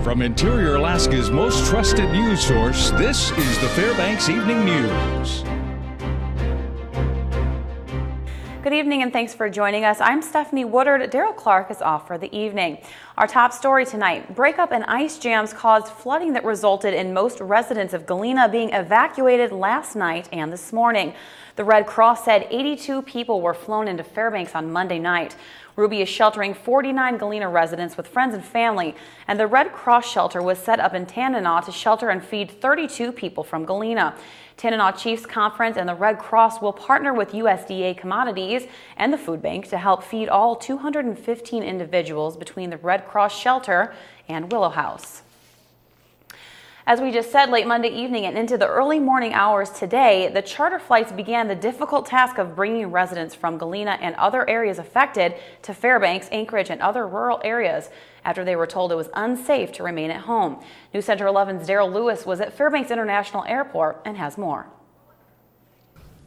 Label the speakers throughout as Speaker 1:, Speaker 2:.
Speaker 1: From Interior Alaska's most trusted news source, this is the Fbx Evening News.
Speaker 2: Good evening and thanks for joining us. I'm Stephanie Woodard. Daryl Clark is off for the evening. Our top story tonight, breakup and ice jams caused flooding that resulted in most residents of Galena being evacuated last night and this morning. The Red Cross said 82 people were flown into Fairbanks on Monday night. Ruby is sheltering 49 Galena residents with friends and family, and the Red Cross shelter was set up in Tanana to shelter and feed 32 people from Galena. Tanana Chiefs Conference and the Red Cross will partner with USDA Commodities and the Food Bank to help feed all 215 individuals between the Red Cross shelter and Willow House. As we just said, late Monday evening and into the early morning hours today, the charter flights began the difficult task of bringing residents from Galena and other areas affected to Fairbanks, Anchorage, and other rural areas after they were told it was unsafe to remain at home. News Center 11's Daryl Lewis was at Fairbanks International Airport and has more.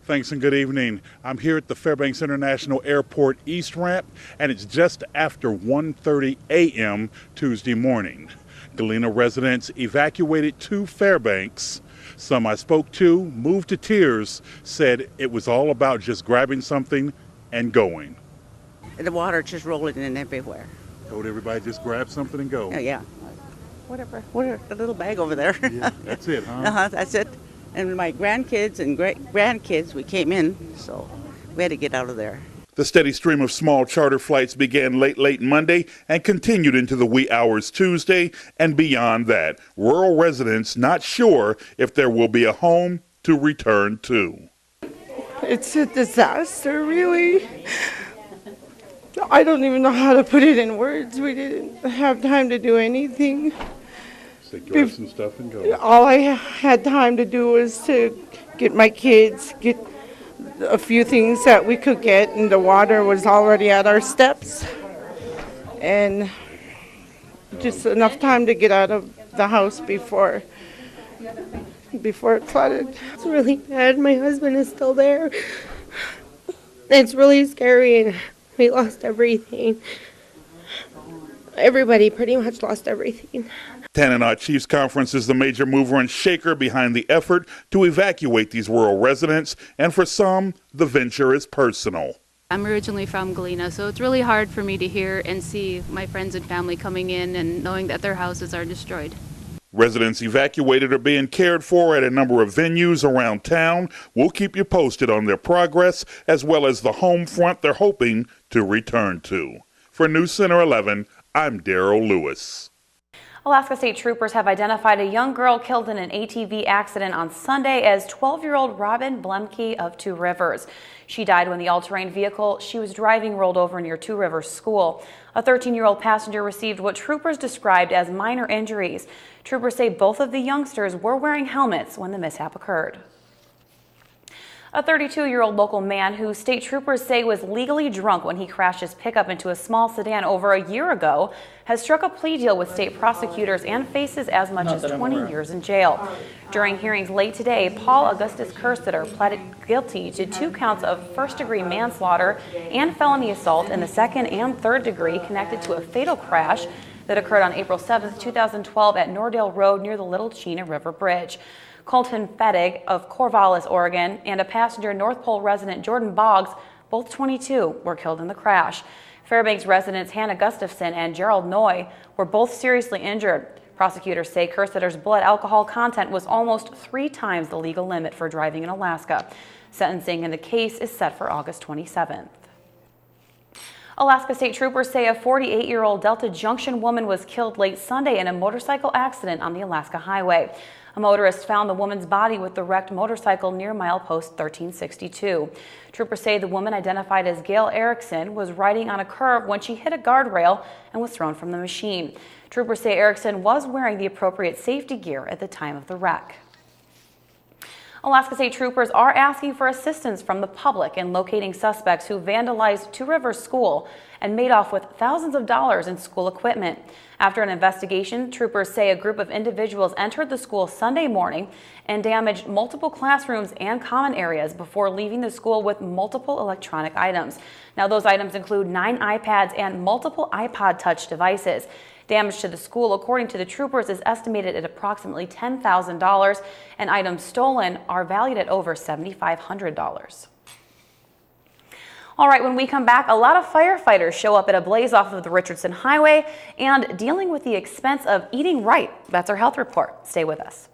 Speaker 3: Thanks and good evening. I'm here at the Fairbanks International Airport East Ramp, and it's just after 1:30 a.m. Tuesday morning. Galena residents evacuated to Fairbanks. Some I spoke to, moved to tears, said it was all about just grabbing something and going.
Speaker 4: The water just rolling in everywhere.
Speaker 3: Told everybody just grab something and go.
Speaker 4: Yeah. Whatever. A little bag over there.
Speaker 3: Yeah, that's it, huh?
Speaker 4: That's it. And my grandkids and great-grandkids, we came in, so we had to get out of there.
Speaker 3: The steady stream of small charter flights began late Monday and continued into the wee hours Tuesday and beyond that. Rural residents not sure if there will be a home to return to.
Speaker 5: It's a disaster, really. I don't even know how to put it in words. We didn't have time to do anything.
Speaker 3: So grab some stuff and go.
Speaker 5: All I had time to do was to get my kids, get a few things that we could get, and the water was already at our steps, and just enough time to get out of the house before it flooded.
Speaker 6: It's really bad. My husband is still there. It's really scary, and we lost everything. Everybody pretty much lost everything.
Speaker 3: Tanana Chiefs Conference is the major mover and shaker behind the effort to evacuate these rural residents, and for some, the venture is personal.
Speaker 7: I'm originally from Galena, so it's really hard for me to hear and see my friends and family coming in and knowing that their houses are destroyed.
Speaker 3: Residents evacuated are being cared for at a number of venues around town. We'll keep you posted on their progress, as well as the home front they're hoping to return to. For News Center 11, I'm Daryl Lewis.
Speaker 2: Alaska State Troopers have identified a young girl killed in an ATV accident on Sunday as 12-year-old Robin Blemke of Two Rivers. She died when the all-terrain vehicle she was driving rolled over near Two Rivers School. A 13-year-old passenger received what troopers described as minor injuries. Troopers say both of the youngsters were wearing helmets when the mishap occurred. A 32-year-old local man who state troopers say was legally drunk when he crashed his pickup into a small sedan over a year ago has struck a plea deal with state prosecutors and faces as much as 20 years in jail. During hearings late today, Paul Augustus Kerstetter pleaded guilty to 2 counts of first-degree manslaughter and felony assault in the second and third degree connected to a fatal crash that occurred on April 7, 2012 at Nordale Road near the Little Chena River Bridge. Colton Fettig of Corvallis, Oregon, and a passenger North Pole resident Jordan Boggs, both 22, were killed in the crash. Fairbanks residents Hannah Gustafson and Gerald Noy were both seriously injured. Prosecutors say Kerstetter's blood alcohol content was almost 3 times the legal limit for driving in Alaska. Sentencing in the case is set for August 27th. Alaska State Troopers say a 48-year-old Delta Junction woman was killed late Sunday in a motorcycle accident on the Alaska Highway. A motorist found the woman's body with the wrecked motorcycle near milepost 1362. Troopers say the woman, identified as Gail Erickson, was riding on a curve when she hit a guardrail and was thrown from the machine. Troopers say Erickson was wearing the appropriate safety gear at the time of the wreck. Alaska State Troopers are asking for assistance from the public in locating suspects who vandalized Two Rivers School and made off with thousands of dollars in school equipment. After an investigation, troopers say a group of individuals entered the school Sunday morning and damaged multiple classrooms and common areas before leaving the school with multiple electronic items. Now, those items include 9 iPads and multiple iPod Touch devices. Damage to the school, according to the troopers, is estimated at approximately $10,000, and items stolen are valued at over $7,500. All right, when we come back, a lot of firefighters show up at a blaze off of the Richardson Highway and dealing with the expense of eating right. That's our health report. Stay with us.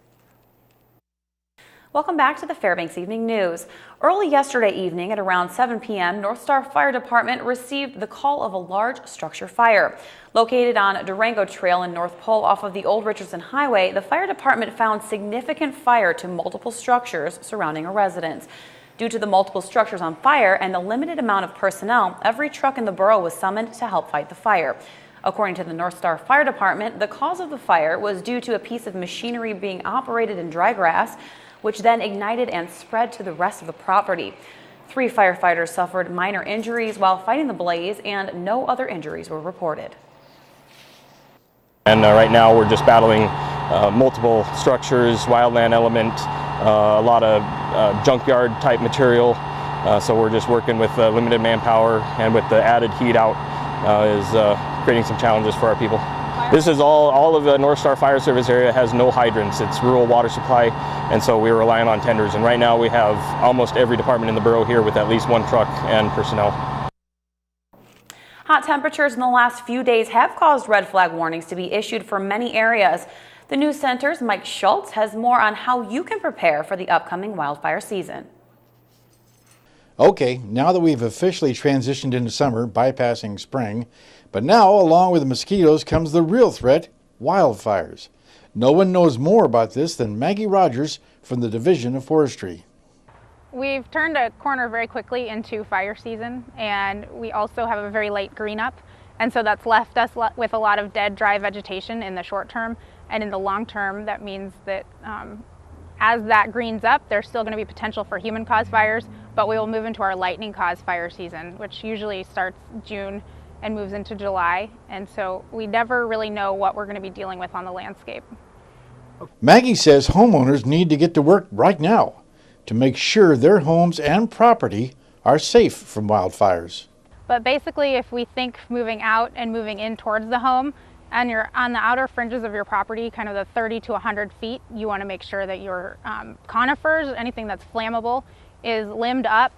Speaker 2: Welcome back to the Fairbanks Evening News. Early yesterday evening at around 7 p.m., North Star Fire Department received the call of a large structure fire. Located on Durango Trail in North Pole off of the old Richardson Highway, the fire department found significant fire to multiple structures surrounding a residence. Due to the multiple structures on fire and the limited amount of personnel, every truck in the borough was summoned to help fight the fire. According to the North Star Fire Department, the cause of the fire was due to a piece of machinery being operated in dry grass, which then ignited and spread to the rest of the property. 3 firefighters suffered minor injuries while fighting the blaze, and no other injuries were reported.
Speaker 8: And right now we're just battling multiple structures, wildland element, a lot of junkyard type material. So we're just working with limited manpower, and with the added heat out is creating some challenges for our people. This is all of the North Star Fire Service area has no hydrants. It's rural water supply, and so we're relying on tenders. And right now we have almost every department in the borough here with at least 1 truck and personnel.
Speaker 2: Hot temperatures in the last few days have caused red flag warnings to be issued for many areas. The News Center's Mike Schultz has more on how you can prepare for the upcoming wildfire season.
Speaker 9: Okay, now that we've officially transitioned into summer, bypassing spring, but now along with the mosquitoes comes the real threat, wildfires. No one knows more about this than Maggie Rogers from the Division of Forestry.
Speaker 10: We've turned a corner very quickly into fire season, and we also have a very late green up, and so that's left us with a lot of dead, dry vegetation in the short term, and in the long term that means that as that greens up, there's still going to be potential for human-caused fires, but we will move into our lightning-caused fire season, which usually starts June and moves into July, and so we never really know what we're going to be dealing with on the landscape.
Speaker 9: Maggie says homeowners need to get to work right now to make sure their homes and property are safe from wildfires.
Speaker 10: But basically, if we think moving out and moving in towards the home, and you're on the outer fringes of your property, kind of the 30 to 100 feet, you want to make sure that your conifers, anything that's flammable, is limbed up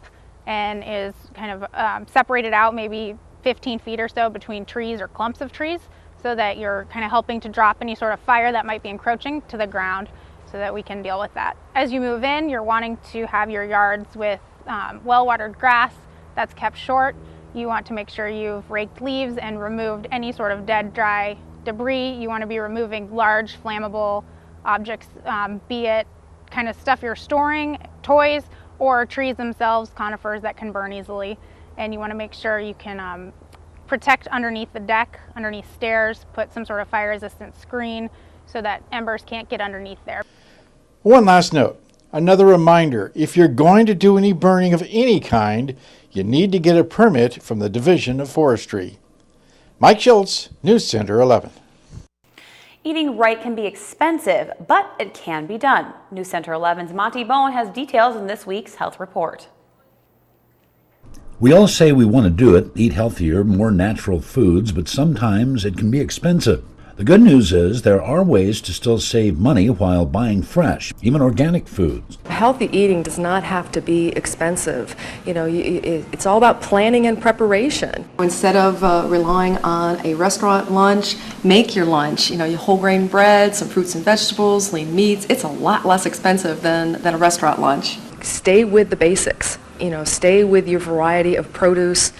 Speaker 10: and is kind of separated out maybe 15 feet or so between trees or clumps of trees, so that you're kind of helping to drop any sort of fire that might be encroaching to the ground, so that we can deal with that. As you move in, you're wanting to have your yards with well-watered grass that's kept short. You want to make sure you've raked leaves and removed any sort of dead, dry debris. You want to be removing large flammable objects, be it kind of stuff you're storing, toys, or trees themselves, conifers that can burn easily. And you want to make sure you can protect underneath the deck, underneath stairs, put some sort of fire-resistant screen so that embers can't get underneath there.
Speaker 9: One last note, another reminder, if you're going to do any burning of any kind, you need to get a permit from the Division of Forestry. Mike Schultz, News Center 11.
Speaker 2: Eating right can be expensive, but it can be done. News Center 11's Monty Bowen has details in this week's health report.
Speaker 11: We all say we want to do it, eat healthier, more natural foods, but sometimes it can be expensive. The good news is there are ways to still save money while buying fresh, even organic foods.
Speaker 12: Healthy eating does not have to be expensive. You know, it's all about planning and preparation. Instead of relying on a restaurant lunch, make your lunch. You know, your whole grain bread, some fruits and vegetables, lean meats. It's a lot less expensive than a restaurant lunch. Stay with the basics. You know, stay with your variety of produce,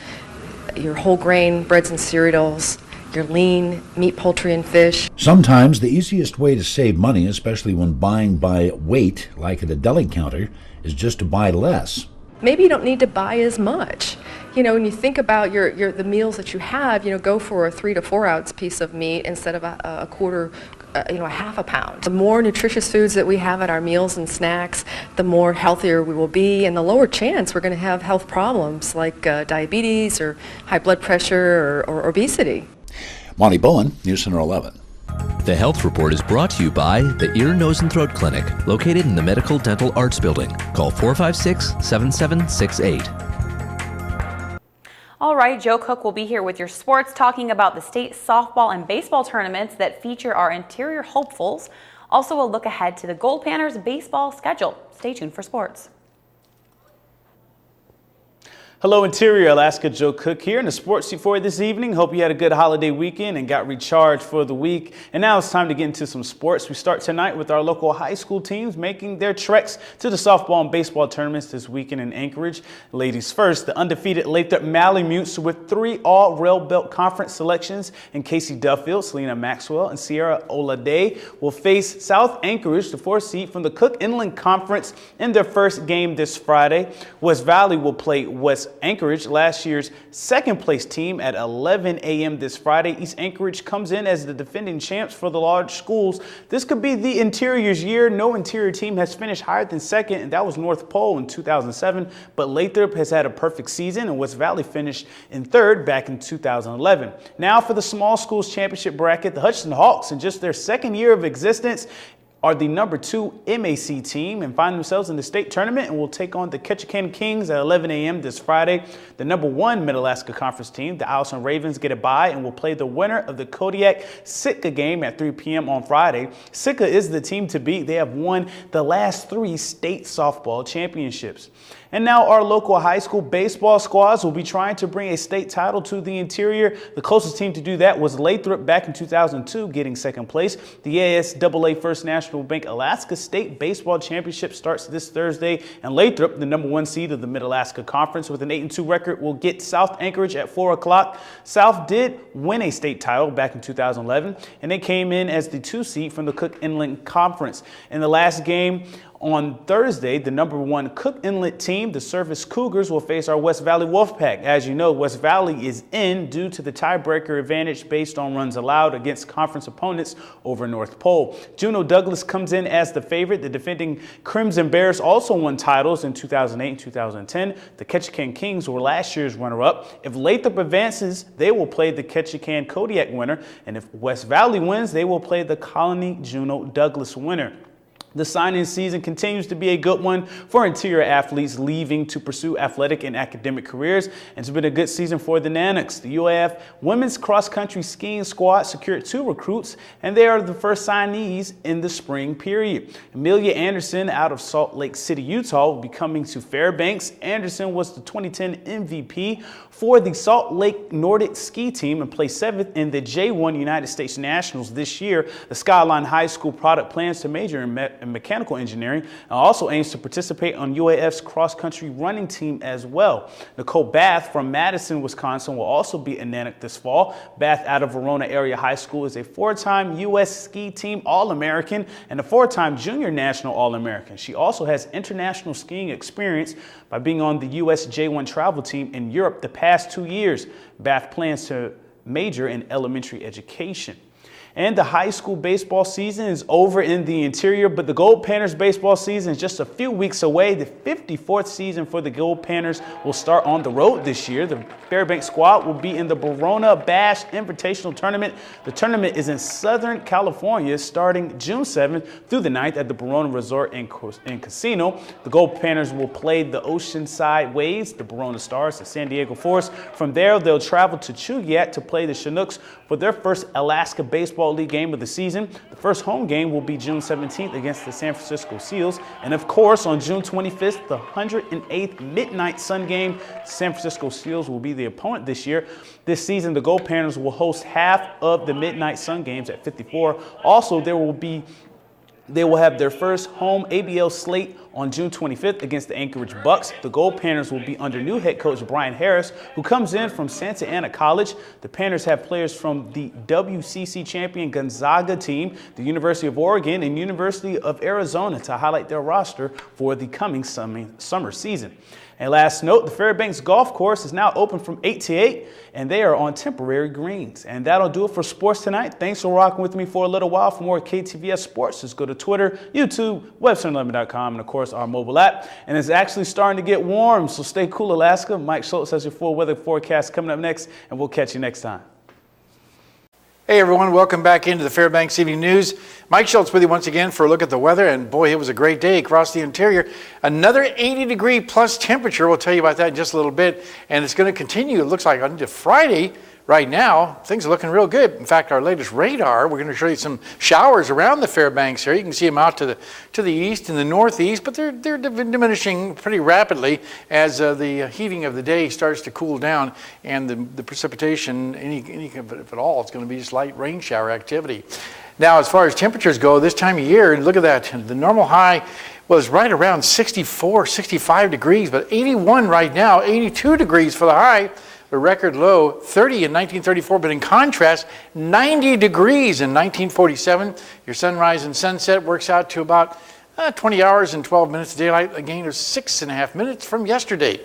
Speaker 12: your whole grain breads and cereals, your lean meat, poultry, and fish.
Speaker 11: Sometimes the easiest way to save money, especially when buying by weight, like at a deli counter, is just to buy less.
Speaker 12: Maybe you don't need to buy as much. You know, when you think about the meals that you have, you know, go for a 3 to 4 ounce piece of meat instead of a quarter, a half a pound. The more nutritious foods that we have at our meals and snacks, the more healthier we will be, and the lower chance we're going to have health problems like diabetes or high blood pressure or obesity.
Speaker 11: Monty Bowen, News Center 11.
Speaker 13: The Health Report is brought to you by the Ear, Nose, and Throat Clinic, located in the Medical Dental Arts Building. Call 456-7768.
Speaker 2: All right, Joe Cook will be here with your sports, talking about the state softball and baseball tournaments that feature our interior hopefuls. Also, a look ahead to the Gold Panners baseball schedule. Stay tuned for sports.
Speaker 14: Hello, Interior Alaska. Joe Cook here in the sports sheet for you this evening. Hope you had a good holiday weekend and got recharged for the week. And now it's time to get into some sports. We start tonight with our local high school teams making their treks to the softball and baseball tournaments this weekend in Anchorage. Ladies first, the undefeated Lathrop Malamutes with 3 all-rail belt conference selections in Casey Duffield, Selena Maxwell, and Sierra Olade will face South Anchorage, the 4th seed from the Cook Inland Conference, in their first game this Friday. West Valley will play West Anchorage, last year's second-place team, at 11 a.m. this Friday. East Anchorage comes in as the defending champs for the large schools. This could be the Interior's year. No Interior team has finished higher than second, and that was North Pole in 2007. But Lathrop has had a perfect season, and West Valley finished in 3rd back in 2011. Now for the small schools championship bracket, the Hutchinson Hawks, in just their 2nd year of existence, are the number 2 MAC team and find themselves in the state tournament and will take on the Ketchikan Kings at 11 a.m. this Friday. The number 1 Mid-Alaska Conference team, the Allison Ravens, get a bye and will play the winner of the Kodiak-Sitka game at 3 p.m. on Friday. Sitka is the team to beat. They have won the last 3 state softball championships. And now our local high school baseball squads will be trying to bring a state title to the Interior. The closest team to do that was Lathrop back in 2002, getting 2nd place. The ASAA First National Bank Alaska State Baseball Championship starts this Thursday, and Lathrop, the number 1 seed of the Mid-Alaska Conference with an 8-2 record, will get South Anchorage at 4 o'clock. South did win a state title back in 2011, and they came in as the 2 seed from the Cook Inland Conference. In the last game on Thursday, the number 1 Cook Inlet team, the Service Cougars, will face our West Valley Wolfpack. As you know, West Valley is in due to the tiebreaker advantage based on runs allowed against conference opponents over North Pole. Juneau Douglas comes in as the favorite. The defending Crimson Bears also won titles in 2008 and 2010. The Ketchikan Kings were last year's runner-up. If Lathrop advances, they will play the Ketchikan Kodiak winner, and if West Valley wins, they will play the Colony Juneau Douglas winner. The signing season continues to be a good one for Interior athletes leaving to pursue athletic and academic careers, and it's been a good season for the Nanoks. The UAF women's cross-country skiing squad secured 2 recruits, and they are the first signees in the spring period. Amelia Anderson out of Salt Lake City, Utah, will be coming to Fairbanks. Anderson was the 2010 MVP for the Salt Lake Nordic ski team and placed 7th in the J1 United States Nationals this year. The Skyline High School product plans to major in mechanical engineering and also aims to participate on UAF's cross-country running team as well. Nicole Bath from Madison, Wisconsin, will also be a Nanook this fall. Bath out of Verona Area High School is a 4-time U.S. ski team All-American and a 4-time junior national All-American. She also has international skiing experience by being on the U.S. J1 travel team in Europe the past 2 years. Bath plans to major in elementary education. And the high school baseball season is over in the Interior, but the Gold Panners baseball season is just a few weeks away. The 54th season for the Gold Panners will start on the road this year. The Fairbanks squad will be in the Verona Bash Invitational Tournament. The tournament is in Southern California starting June 7th through the 9th at the Verona Resort and Casino. The Gold Panners will play the Oceanside Waves, the Verona Stars, the San Diego Force. From there, they'll travel to Chugach to play the Chinooks for their first Alaska Baseball League game of the season. The first home game will be June 17th against the San Francisco Seals. And of course, on June 25th, the 108th Midnight Sun game, San Francisco Seals will be the opponent this year. This season, the Gold Panners will host half of the Midnight Sun games at 54. Also, they will have their first home ABL slate on June 25th against the Anchorage Bucks. The Gold Panners will be under new head coach Brian Harris, who comes in from Santa Ana College. The Panners have players from the WCC champion Gonzaga team, the University of Oregon, and University of Arizona to highlight their roster for the coming summer season. And last note, the Fairbanks Golf Course is now open from 8 to 8, and they are on temporary greens. And that'll do it for sports tonight. Thanks for rocking with me for a little while. For more KTVS sports, just go to Twitter, YouTube, web711.com, and of course our mobile app. And it's actually starting to get warm, so stay cool, Alaska. Mike Schultz has your full weather forecast coming up next, and we'll catch you next time.
Speaker 9: Hey everyone, welcome back into the Fairbanks Evening News. Mike Schultz with you once again for a look at the weather, and boy, it was a great day across the interior. Another 80-degree plus temperature, we'll tell you about that in just a little bit, and it's going to continue, it looks like, into Friday. Right now, things are looking real good. In fact, our latest radar, we're going to show you some showers around the Fairbanks here. You can see them out to the east and the northeast, but they're diminishing pretty rapidly as the heating of the day starts to cool down, and the precipitation, any if at all, it's going to be just light rain shower activity. Now, as far as temperatures go, this time of year, look at that. The normal high was right around 64, 65 degrees, but 81 right now, 82 degrees for the high. The record low, 30 in 1934, but in contrast, 90 degrees in 1947. Your sunrise and sunset works out to about 20 hours and 12 minutes of daylight, a gain of 6.5 minutes from yesterday.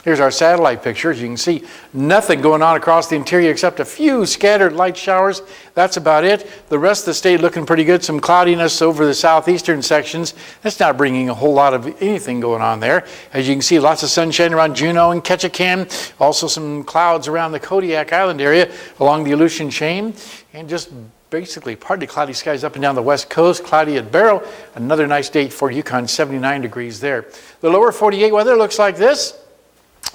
Speaker 9: Here's our satellite picture. As you can see, nothing going on across the interior except a few scattered light showers. That's about it. The rest of the state looking pretty good. Some cloudiness over the southeastern sections. That's not bringing a whole lot of anything going on there. As you can see, lots of sunshine around Juneau and Ketchikan. Also some clouds around the Kodiak Island area along the Aleutian chain. And just basically partly cloudy skies up and down the west coast, cloudy at Barrow. Another nice day for Yukon, 79 degrees there. The lower 48 weather looks like this.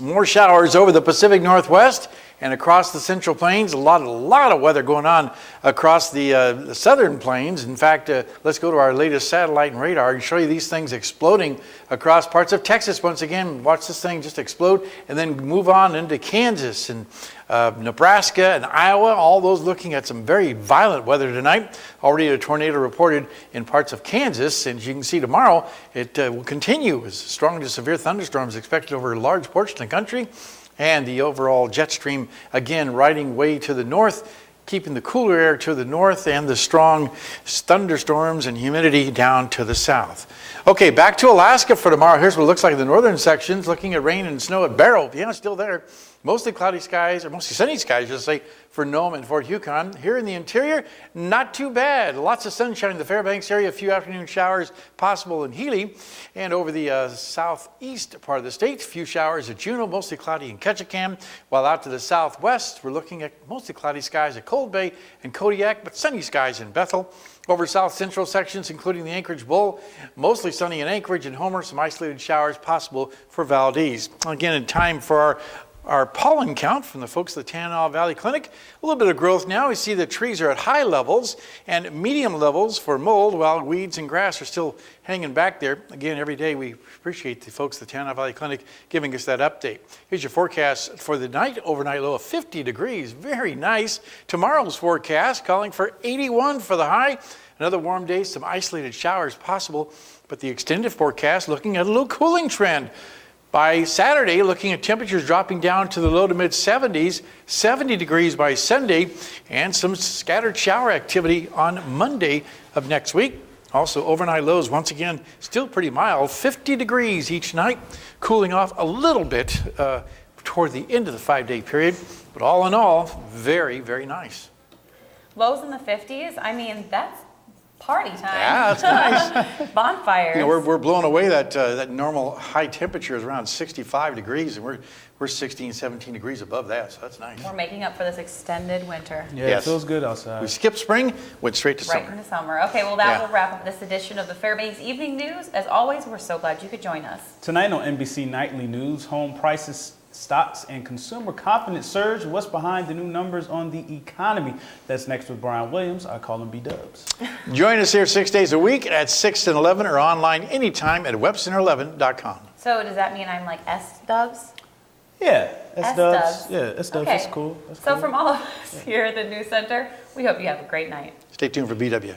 Speaker 9: More showers over the Pacific Northwest and across the Central Plains. A lot of weather going on across the southern plains. In fact, let's go to our latest satellite and radar and show you these things exploding across parts of Texas. Once again, watch this thing just explode and then move on into Kansas and Nebraska and Iowa, all those looking at some very violent weather tonight. Already a tornado reported in parts of Kansas, and as you can see tomorrow, it will continue as strong to severe thunderstorms expected over a large portion of the country, and the overall jet stream again riding way to the north, keeping the cooler air to the north and the strong thunderstorms and humidity down to the south. Okay, back to Alaska for tomorrow. Here's what it looks like in the northern sections, looking at rain and snow at Barrow. Yeah, it's still there. Mostly cloudy skies, or mostly sunny skies, just say, for Nome and Fort Yukon. Here in the interior, not too bad. Lots of sunshine in the Fairbanks area, a few afternoon showers possible in Healy. And over the southeast part of the state, a few showers at Juneau, mostly cloudy in Ketchikan. While out to the southwest, we're looking at mostly cloudy skies at Cold Bay and Kodiak, but sunny skies in Bethel. Over south central sections, including the Anchorage Bowl, mostly sunny in Anchorage and Homer, some isolated showers possible for Valdez. Again, in time for our pollen count from the folks at the Tanana Valley Clinic. A little bit of growth now. We see the trees are at high levels and medium levels for mold, while weeds and grass are still hanging back there. Again, every day we appreciate the folks at the Tanana Valley Clinic giving us that update. Here's your forecast for the night. Overnight low of 50 degrees. Very nice. Tomorrow's forecast calling for 81 for the high. Another warm day, some isolated showers possible, but the extended forecast looking at a little cooling trend. By Saturday, looking at temperatures dropping down to the low to mid 70s, 70 degrees by Sunday, and some scattered shower activity on Monday of next week. Also, overnight lows, once again, still pretty mild, 50 degrees each night, cooling off a little bit toward the end of the 5-day period. But all in all, very, very nice.
Speaker 2: Lows in the 50s, I mean, that's party time.
Speaker 9: Yeah, that's nice.
Speaker 2: Bonfires.
Speaker 9: You know, we're blowing away that normal high temperature is around 65 degrees, and we're 16, 17 degrees above that, so that's nice.
Speaker 2: We're making up for this extended winter.
Speaker 14: Yeah, yes. It feels good outside.
Speaker 9: We skipped spring, went straight to summer.
Speaker 2: Right into summer. Okay, well that will wrap up this edition of the Fairbanks Evening News. As always, we're so glad you could join us.
Speaker 14: Tonight on NBC Nightly News, home prices, stocks, and consumer confidence surge. What's behind the new numbers on the economy? That's next with Brian Williams. I call him B-Dubs.
Speaker 9: Join us here 6 days a week at 6 and 11 or online anytime at webcenter11.com.
Speaker 2: So does that mean I'm like S-Dubs?
Speaker 14: Yeah,
Speaker 2: S-Dubs.
Speaker 14: Yeah, S-Dubs is cool. That's
Speaker 2: so
Speaker 14: cool.
Speaker 2: from all of us here at the News Center, we hope you have a great night.
Speaker 9: Stay tuned for BW.